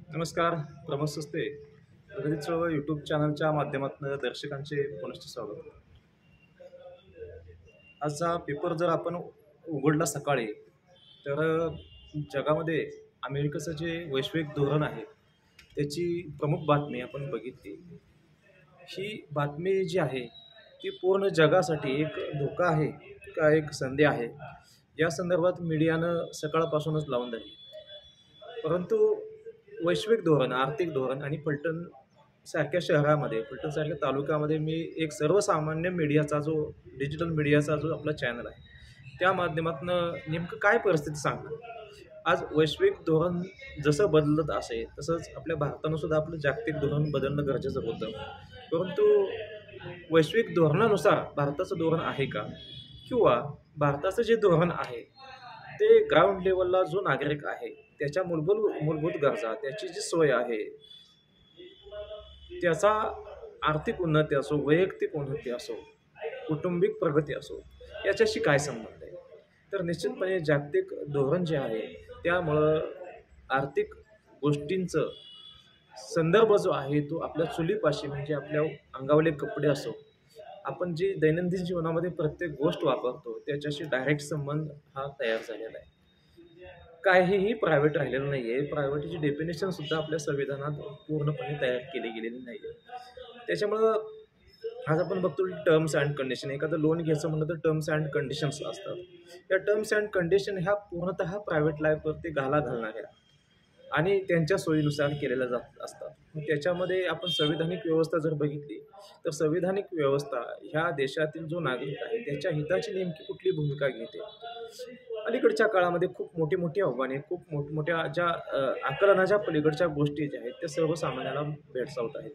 नमस्कार. प्रमोद सुस्ते प्रगती चळवळ यूट्यूब चॅनलच्या माध्यमातून दर्शकांचे पुनश्च स्वागत. आजचा पेपर जर आपण उघडला सकाळी तर जगामध्ये अमेरिकेचं जे वैश्विक धोरण आहे त्याची प्रमुख बातमी आपण बघितली. ही बातमी जी आहे ती पूर्ण जगासाठी एक धोका आहे का एक संधी आहे या संदर्भात मीडियानं सकाळपासूनच लावून धरली. परंतु वैश्विक धोरण, आर्थिक धोरण आणि फलटण सारख्या शहरामध्ये, फलटण सारख्या तालुक्यामध्ये मी एक सर्वसामान्य मीडियाचा जो डिजिटल मीडियाचा जो आपला चॅनल आहे त्या माध्यमातून नेमकं काय परिस्थिती सांगणार. आज वैश्विक धोरण जसं बदलत असेल तसंच आपल्या भारतानं सुद्धा आपलं जागतिक धोरण बदलणं गरजेचं होतं. परंतु वैश्विक धोरणानुसार भारताचं धोरण आहे का, किंवा भारताचं जे धोरण आहे ते ग्राउंड लेवलला जो नागरिक आहे त्याच्या मूलभूत गरजा, त्याची जी सोय आहे, त्याचा आर्थिक उन्नती असो, वैयक्तिक उन्नती असो, कौटुंबिक प्रगती असो, याच्याशी काय संबंध आहे. तर निश्चितपणे जागतिक धोरण जे आहे त्यामुळं आर्थिक गोष्टींचं संदर्भ जो आहे तो आपल्या चुलीपाशी, म्हणजे आपल्या अंगावले कपडे असो, आपण जी दैनंदिन जीवनामध्ये प्रत्येक गोष्ट वापरतो त्याच्याशी डायरेक्ट संबंध हा तयार झालेला आहे. काहीही प्रायव्हेट राहिलेलं नाही आहे. प्रायव्हेटची डेफिनेशन सुद्धा आपल्या संविधानात पूर्णपणे तयार केली गेलेली नाही आहे. त्याच्यामुळं आज आपण बघतो टर्म्स अँड कंडिशन, एखादं लोन घ्यायचं म्हणलं तर टर्म्स अँड कंडिशन्स असतात. या टर्म्स अँड कंडिशन ह्या पूर्णतः प्रायव्हेट लाईफवरती घाला घालणाऱ्या आणि त्यांच्या सोयीनुसार केलेल्या जात असतात. त्याच्यामध्ये आपण संविधानिक व्यवस्था जर बघितली तर संविधानिक व्यवस्था ह्या देशातील जो नागरिक आहे त्याच्या हिताची नेमकी कुठली भूमिका घेते. अलीकडच्या काळामध्ये खूप मोठी मोठी आव्हाने, खूप मोठमोठ्या ज्या आकलनाच्या पलीकडच्या गोष्टी ज्या आहेत त्या सर्वसामान्याला भेडसावत आहेत.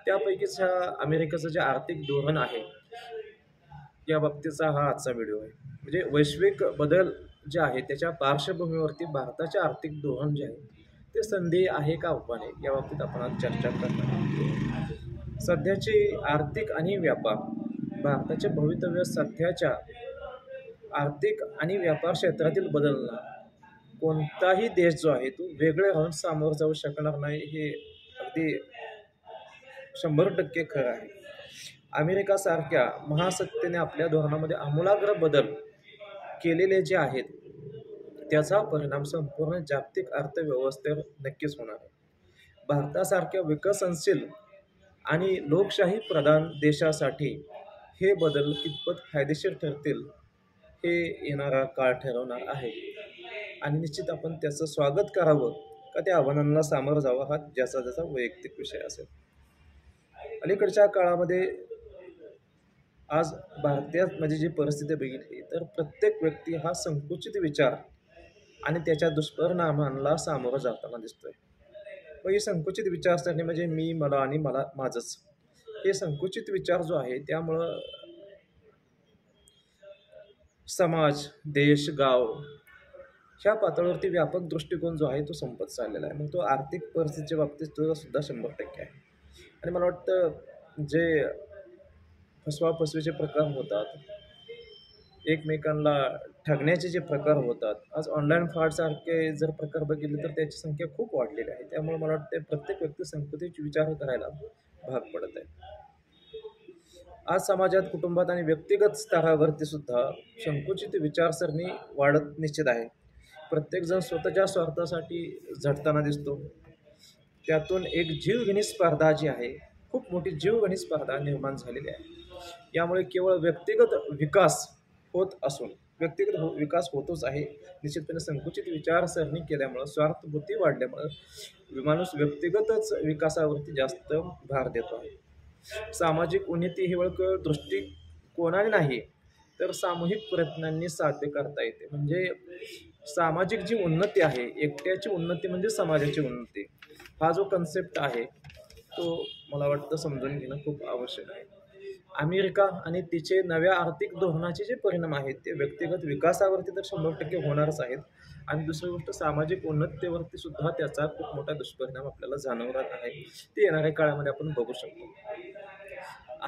त्यापैकीच अमेरिकेचं जे आर्थिक धोरण आहे या बाबतीचा हा आजचा व्हिडिओ आहे. म्हणजे वैश्विक बदल जे आहे त्याच्या पार्श्वभूमीवरती भारताचे आर्थिक धोरण जे आहे ते संधी आहे का आव्हान आहे या बाबतीत आपण आज चर्चा करणार आहोत. सध्याची आर्थिक आणि व्यापार, भारताचे भवितव्य सध्याच्या आर्थिक आणि व्यापार क्षेत्रातील बदलला कोणताही देश जो आहे तो वेगळे राहून सामोरं जाऊ शकणार नाही, हे अगदी 100% खरं आहे. अमेरिकासारख्या महासत्तेने आपल्या धोरणामध्ये आमूलाग्र बदल केलेले जे आहेत त्याचा परिणाम संपूर्ण जागतिक अर्थव्यवस्थेवर नक्कीच होणार आहे. भारतासारख्या विकसनशील आणि लोकशाही प्रधान देशासाठी हे बदल कितपत फायदेशीर ठरतील हे येणारा काळ ठरवणार आहे. आणि निश्चित आपण त्याचं स्वागत करावं का त्या आव्हानांना सामोरं जावं हा ज्याचा वैयक्तिक विषय असेल. अलीकडच्या काळामध्ये आज भारतामध्ये जी परिस्थिती बघितली तर प्रत्येक व्यक्ती हा संकुचित विचार आणि त्याच्या दुष्परिणामांना सामोरं जाताना दिसतोय. व ही संकुचित विचारसरणी म्हणजे मी, मला आणि मला माझंच, हे संकुचित विचार जो आहे त्यामुळं समाज, देश, गाव ह्या पातळीवरती व्यापक दृष्टिकोन जो आहे तो संपत चाललेला आहे. मग तो आर्थिक परिस्थितीच्या बाबतीत सुद्धा 100% आहे. आणि मला वाटतं जे फसवाफसवीचे प्रकार होतात, एकमेकांना ठगण्याचे जे प्रकार होतात, आज ऑनलाईन फ्रॉडसारखे जर प्रकार बघितले तर त्याची संख्या खूप वाढलेली आहे. त्यामुळे मला वाटतं प्रत्येक व्यक्ती संकुचित विचार करायला भाग पडत आहे. आज समाजात, कुटुंबात आणि व्यक्तिगत स्तरावरती सुद्धा संकुचित विचारसरणी वाढत निश्चित आहे. प्रत्येकजण स्वतःच्या स्वार्थासाठी झटताना दिसतो. त्यातून एक जीवघेणी स्पर्धा जी आहे, खूप मोठी जीवघेणी स्पर्धा निर्माण झालेली आहे. यामुळे केवळ व्यक्तिगत विकास होत असून विकास होतोच आहे. निश्चितपणे संकुचित विचारसरणी केल्यामुळं, स्वार्थबुद्धी वाढल्यामुळं माणूस व्यक्तिगतच विकासावरती जास्त भार देतो आहे. सामाजिक उन्नती ही केवळ दृष्टिकोनाने नाही तर सामूहिक प्रयत्नांनी साध्य करता येते. म्हणजे सामाजिक जी उन्नती आहे, एकट्याची उन्नती म्हणजे समाजाची उन्नती, हा जो कन्सेप्ट आहे तो मला वाटतं समजून घेणं खूप आवश्यक आहे. अमेरिका आणि तिचे नव्या आर्थिक धोरणाचे जे परिणाम आहेत ते व्यक्तिगत विकासावरती तर 100% होणारच आहेत. आणि दुसरी गोष्ट, सामाजिक उन्नतीवरती सुद्धा त्याचा खूप मोठा दुष्परिणाम आपल्याला जाणवणार आहे. ते येणाऱ्या काळामध्ये आपण बघू शकतो.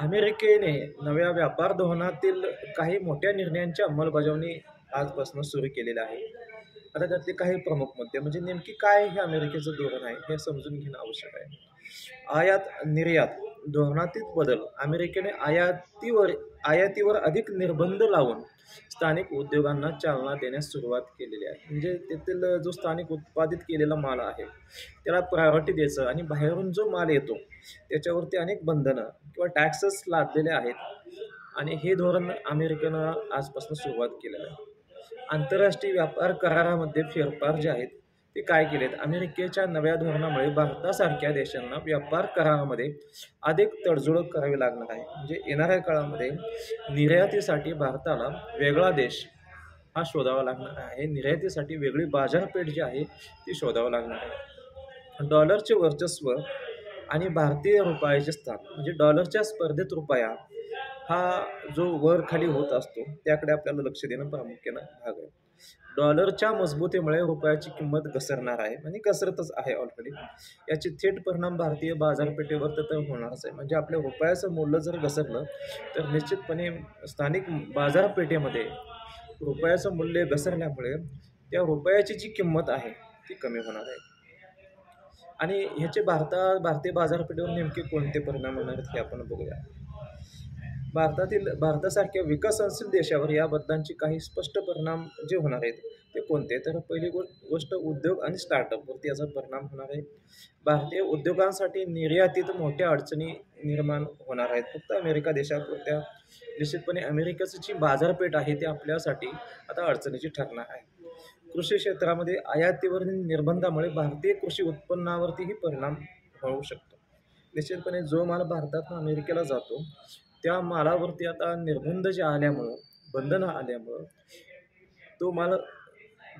अमेरिकेने नव्या व्यापार धोरणातील काही मोठ्या निर्णयांची अंमलबजावणी आजपासून सुरू केलेली आहे. आता त्यातले काही प्रमुख मुद्दे म्हणजे नेमकी काय हे अमेरिकेचं धोरण आहे हे समजून घेणं आवश्यक आहे. आयात निर्यात धोरणातील बदल अमेरिकेने आयातीवर अधिक निर्बंध लावून स्थानिक उद्योगांना चालना देण्यास सुरुवात केलेली आहे. म्हणजे तेथील जो स्थानिक उत्पादित केलेला माल आहे त्याला प्रायोरिटी द्यायचं आणि बाहेरून जो माल येतो त्याच्यावरती अनेक बंधनं किंवा टॅक्सेस लादलेले आहेत आणि हे धोरण अमेरिकेनं आजपासून सुरुवात केलेलं आहे. आंतरराष्ट्रीय व्यापार करारामध्ये फेरफार जे आहेत ते काय केलेत, अमेरिकेच्या नव्या धोरणामुळे भारतासारख्या देशांना व्यापार करारामध्ये अधिक तडजोड करावी लागणार आहे. म्हणजे येणाऱ्या काळामध्ये निर्यातीसाठी भारताला वेगळा देश हा शोधावा लागणार आहे. निर्यातीसाठी वेगळी बाजारपेठ जी आहे ती शोधावं लागणार आहे. डॉलरचे वर्चस्व आणि भारतीय रुपयाचे स्थान म्हणजे डॉलरच्या स्पर्धेत रुपया हा जो वर खाली होत असतो त्याकडे आपल्याला लक्ष देणं प्रामुख्यानं भाग आहे. डॉलरच्या मजबूतीमुळे रुपयाची किंमत घसरणार आहे आणि घसरतच आहे ऑलरेडी. याचे थेट परिणाम भारतीय बाजारपेठेवर तर होणारच आहे. म्हणजे आपल्या रुपयाचं मूल्य जर घसरलं तर निश्चितपणे स्थानिक बाजारपेठेमध्ये रुपयाचं मूल्य घसरल्यामुळे त्या रुपयाची जी किंमत आहे ती कमी होणार आहे. आणि ह्याचे भारतीय बाजारपेठेवर नेमके कोणते परिणाम होणार आहेत हे आपण बघूया. भारतासारख्या विकसनशील देशावर या बदलांचे काही स्पष्ट परिणाम जे होणार आहेत ते कोणते, तर पहिली गोष्ट उद्योग आणि स्टार्टअपवरती याचा परिणाम होणार आहे. भारतीय उद्योगांसाठी निर्यातीत मोठ्या अडचणी निर्माण होणार आहेत. फक्त अमेरिका देशापुरत्या निश्चितपणे अमेरिकेची जी बाजारपेठ आहे ती आपल्यासाठी आता अडचणीची ठरणार आहे. कृषी क्षेत्रामध्ये आयातीवरील निर्बंधामुळे भारतीय कृषी उत्पन्नावरतीही परिणाम होऊ शकतो. निश्चितपणे जो माल भारतातून अमेरिकेला जातो त्या मालावरती आता निर्बंध जे आल्यामुळं, बंधनं आल्यामुळं तो माल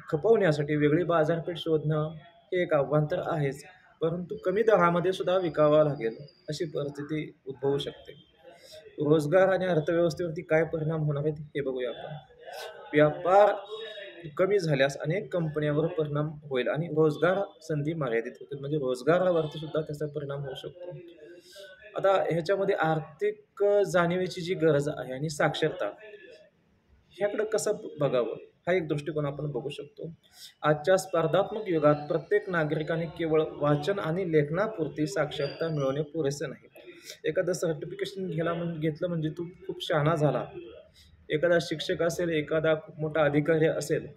खपवण्यासाठी वेगळी बाजारपेठ शोधणं हे एक आव्हान तर आहेच, परंतु कमी दरामध्ये सुद्धा विकावा लागेल अशी परिस्थिती उद्भवू शकते. रोजगार आणि अर्थव्यवस्थेवरती काय परिणाम होणार आहेत हे बघूया आपण. व्यापार कमी झाल्यास अनेक कंपन्यांवर परिणाम होईल आणि रोजगार संधी मर्यादित होतील. म्हणजे रोजगारावरती सुद्धा त्याचा परिणाम होऊ शकतो. आता ह्याच्यामध्ये आर्थिक जाणीवेची जी गरज आहे आणि साक्षरता ह्याकडं कसं बघावं हा एक दृष्टिकोन आपण बघू शकतो. आजच्या स्पर्धात्मक युगात प्रत्येक नागरिकाने केवळ वाचन आणि लेखनापुरती साक्षरता मिळवणे पुरेसे नाही. एखादं सर्टिफिकेशन घेतलं म्हणजे तू खूप शहाणा झाला. एखादा शिक्षक असेल, एखादा खूप मोठा अधिकारी असेल,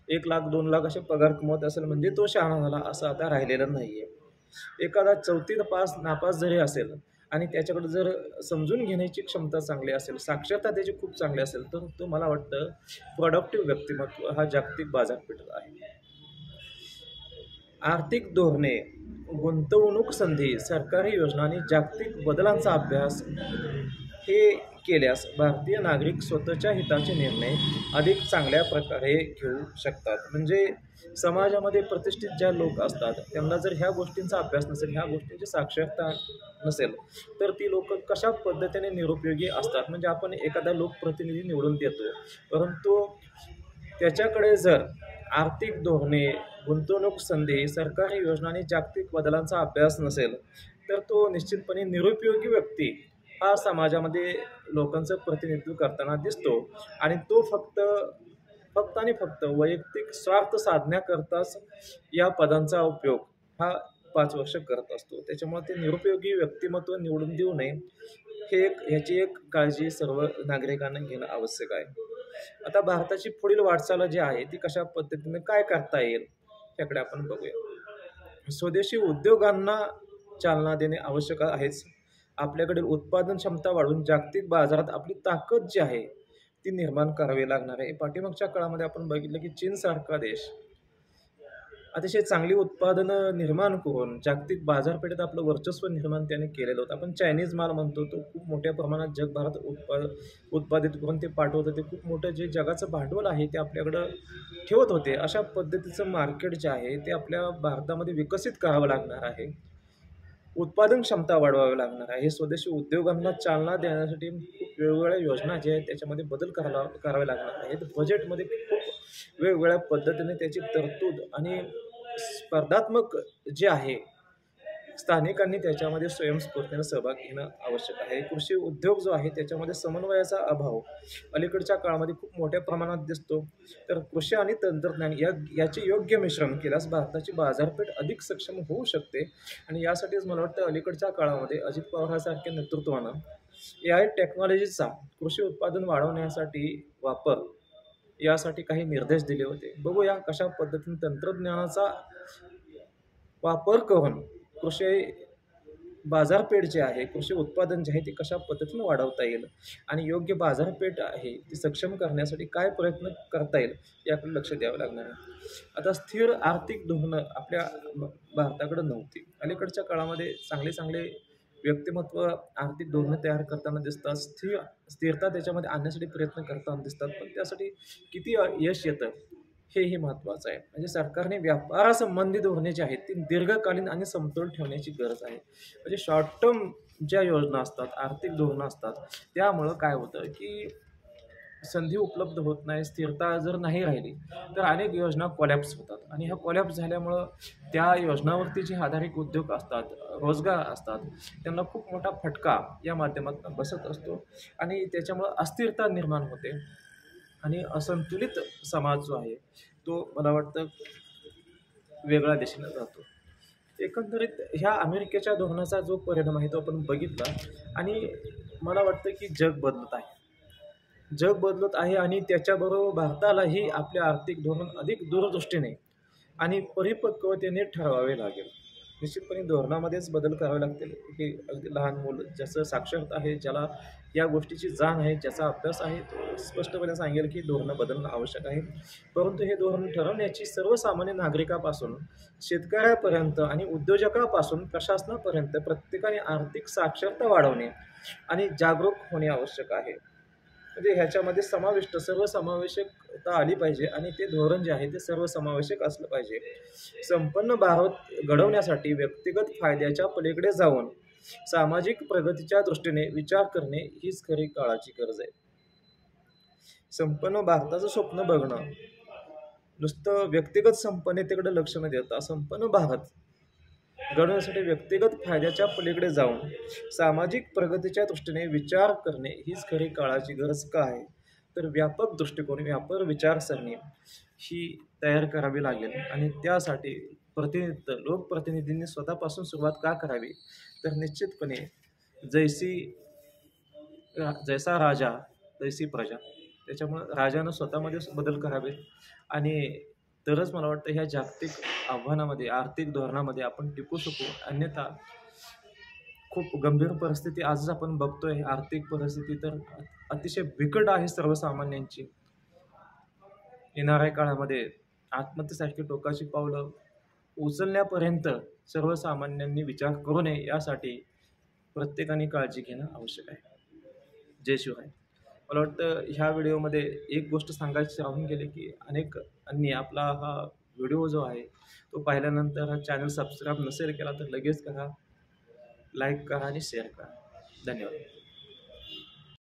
1 लाख 2 लाख असे पगार कमवत असेल म्हणजे तो शहाणा झाला असं आता राहिलेलं नाही आहे. एखादा 4थी नापास जरी असेल आणि त्याच्याकडे जर समजून घेण्याची क्षमता चांगली असेल, साक्षरता त्याची खूप चांगली असेल तर तो मला वाटतं प्रोडक्टिव्ह व्यक्तिमत्व हा जागतिक बाजारपेठेत आहे. आर्थिक धोरणे, गुंतवणूक संधी, सरकारी योजना आणि जागतिक बदलांचा अभ्यास हे केल्यास भारतीय नागरिक स्वतःच्या हिताचे निर्णय अधिक चांगल्या प्रकारे घेऊ शकतात. म्हणजे समाजामध्ये प्रतिष्ठित ज्या लोक असतात त्यांना जर ह्या गोष्टींचा अभ्यास नसेल, ह्या गोष्टींची साक्षरता नसेल तर ती लोक कशा पद्धतीने निरुपयोगी असतात. म्हणजे आपण एखादा लोकप्रतिनिधी निवडून देतो, परंतु त्याच्याकडे जर आर्थिक धोरणे, गुंतवणूक संधी, सरकारी योजना आणि जागतिक बदलांचा अभ्यास नसेल तर तो निश्चितपणे निरुपयोगी व्यक्ती हा समाजामध्ये लोकांचं प्रतिनिधित्व करताना दिसतो आणि तो फक्त आणि फक्त वैयक्तिक स्वार्थ साधण्याकरताच या पदांचा उपयोग हा 5 वर्ष करत असतो. त्याच्यामुळे ते निरुपयोगी व्यक्तिमत्व निवडून देऊ नये ह्याची एक काळजी सर्व नागरिकांना घेणं आवश्यक आहे. आता भारताची पुढील वाटचाल जी आहे ती कशा पद्धतीने काय करता येईल याकडे आपण बघूया. स्वदेशी उद्योगांना चालना देणे आवश्यक आहेच. आपल्याकडील उत्पादन क्षमता वाढवून जागतिक बाजारात आपली ताकद जी आहे ती निर्माण करावी लागणार आहे. पाठीमागच्या काळामध्ये आपण बघितलं की चीनसारखा देश अतिशय चांगली उत्पादनं निर्माण करून जागतिक बाजारपेठेत आपलं वर्चस्व निर्माण त्याने केलेलं होतं. आपण चायनीज माल म्हणतो तो खूप मोठ्या प्रमाणात जगभरात उत्पादित करून ते पाठवत होते. खूप मोठं जे जगाचं भांडवल आहे ते आपल्याकडं ठेवत होते. अशा पद्धतीचं मार्केट जे आहे ते आपल्या भारतामध्ये विकसित करावं लागणार आहे. उत्पादन क्षमता वाढवावी लागणार आहे. स्वदेशी उद्योगांना चालना देण्यासाठी खूप वेगवेगळ्या योजना ज्या आहेत त्याच्यामध्ये बदल करावे लागणार आहेत. बजेटमध्ये खूप वेगवेगळ्या पद्धतीने त्याची तरतूद आणि स्पर्धात्मक जे आहे स्थानिकांनी त्याच्यामध्ये स्वयंस्फूर्तीने सहभाग घेणं आवश्यक आहे. कृषी उद्योग जो आहे त्याच्यामध्ये समन्वयाचा अभाव अलीकडच्या काळामध्ये खूप मोठ्या प्रमाणात दिसतो. तर कृषी आणि तंत्रज्ञान याचे योग्य मिश्रण केल्यास भारताची बाजारपेठ अधिक सक्षम होऊ शकते. आणि यासाठीच मला वाटतं अलीकडच्या काळामध्ये अजित पवारांसारख्या नेतृत्वानं AI टेक्नॉलॉजीचा कृषी उत्पादन वाढवण्यासाठी वापर यासाठी काही निर्देश दिले होते. बघूया कशा पद्धतीने तंत्रज्ञानाचा वापर करून कृषी बाजारपेठ जे आहे, कृषी उत्पादन जे आहे ते कशा पद्धतीने वाढवता येईल आणि योग्य बाजारपेठ आहे ती सक्षम करण्यासाठी काय प्रयत्न करता येईल याकडे लक्ष द्यावं लागणार आहे. आता स्थिर आर्थिक धोरणं आपल्या भारताकडे नव्हती. अलीकडच्या काळामध्ये चांगले चांगले व्यक्तिमत्व आर्थिक धोरणं तयार करताना दिसतात. स्थिरता त्याच्यामध्ये आणण्यासाठी प्रयत्न करताना दिसतात. पण त्यासाठी किती यश येतं हेही महत्त्वाचं आहे. म्हणजे सरकारने व्यापारासंबंधी धोरणे जी आहेत ती दीर्घकालीन आणि समतोल ठेवण्याची गरज आहे. म्हणजे शॉर्ट टर्म ज्या योजना असतात, आर्थिक धोरणं असतात, त्यामुळं काय होतं की संधी उपलब्ध होत नाही. स्थिरता जर नाही राहिली तर अनेक योजना कोलॅप्स होतात आणि ह्या कोलॅप्स झाल्यामुळं त्या योजनावरती जे आधारित उद्योग असतात, रोजगार असतात, त्यांना खूप मोठा फटका या माध्यमातून बसत असतो आणि त्याच्यामुळं अस्थिरता निर्माण होते आणि असंतुलित समाज जो आहे तो मला वाटतं वेगळ्या दिशेने जातो. एकंदरीत ह्या अमेरिकेच्या धोरणाचा जो परिणाम आहे तो आपण बघितला आणि मला वाटतं की जग बदलत आहे. जग बदलत आहे आणि त्याच्याबरोबर भारतालाही आपले आर्थिक धोरण अधिक दूरदृष्टीने आणि परिपक्वतेने ठरवावे लागेल. निश्चितपणे धोरणामध्येच बदल करावे लागतील. की अगदी लहान मुलं ज्याचं साक्षरता आहे, ज्याला या गोष्टीची जाण आहे, ज्याचा अभ्यास आहे, तो स्पष्टपणे सांगेल की धोरणं बदलणं आवश्यक आहे. परंतु हे धोरण ठरवण्याची सर्वसामान्य नागरिकापासून शेतकऱ्यापर्यंत आणि उद्योजकापासून प्रशासनापर्यंत प्रत्येकाने आर्थिक साक्षरता वाढवणे आणि जागरूक होणे आवश्यक आहे. म्हणजे ह्याच्यामध्ये सर्वसमावेशकता आली पाहिजे आणि ते धोरण जे आहे ते सर्वसमावेशक असलं पाहिजे. संपन्न भारत घडवण्यासाठी व्यक्तिगत फायद्याच्या पलीकडे जाऊन सामाजिक प्रगतीच्या दृष्टीने विचार करणे हीच खरी काळाची गरज आहे. संपन्न भारताचं स्वप्न बघणं, नुसतं व्यक्तिगत संपन्नतेकडे लक्ष न देता संपन्न भारत घडवण्यासाठी व्यक्तिगत फायद्याच्या पलीकडे जाऊन सामाजिक प्रगतीच्या दृष्टीने विचार करणे हीच खरी काळाची गरज का आहे. तर व्यापक दृष्टिकोन, व्यापक विचारसरणी ही तयार करावी लागेल आणि त्यासाठी लोकप्रतिनिधींनी स्वतःपासून सुरुवात का करावी. तर निश्चितपणे जैसा राजा तैसी प्रजा. त्याच्यामुळं राजानं स्वतःमध्ये बदल करावेत आणि तरच मला वाटतं ह्या जागतिक आव्हानामध्ये, आर्थिक धोरणामध्ये आपण टिकू शकू. अन्यथा खूप गंभीर परिस्थिती आजच आपण बघतोय. आर्थिक परिस्थिती तर अतिशय बिकट आहे सर्वसामान्यांची. येणाऱ्या काळामध्ये आत्महत्येसारखी टोकाची पावलं उचलण्यापर्यंत सर्वसामान्यांनी विचार करू नये यासाठी प्रत्येकाने काळजी घेणं आवश्यक आहे. जय शिवराय. मला वाटतं ह्या व्हिडिओमध्ये एक गोष्ट सांगायची राहून गेली की अनेकांनी आपला हा व्हिडिओ जो आहे तो पाहिल्यानंतर हा चॅनल सबस्क्राईब नसेल केला तर लगेच करा, लाईक करा आणि शेअर करा. धन्यवाद.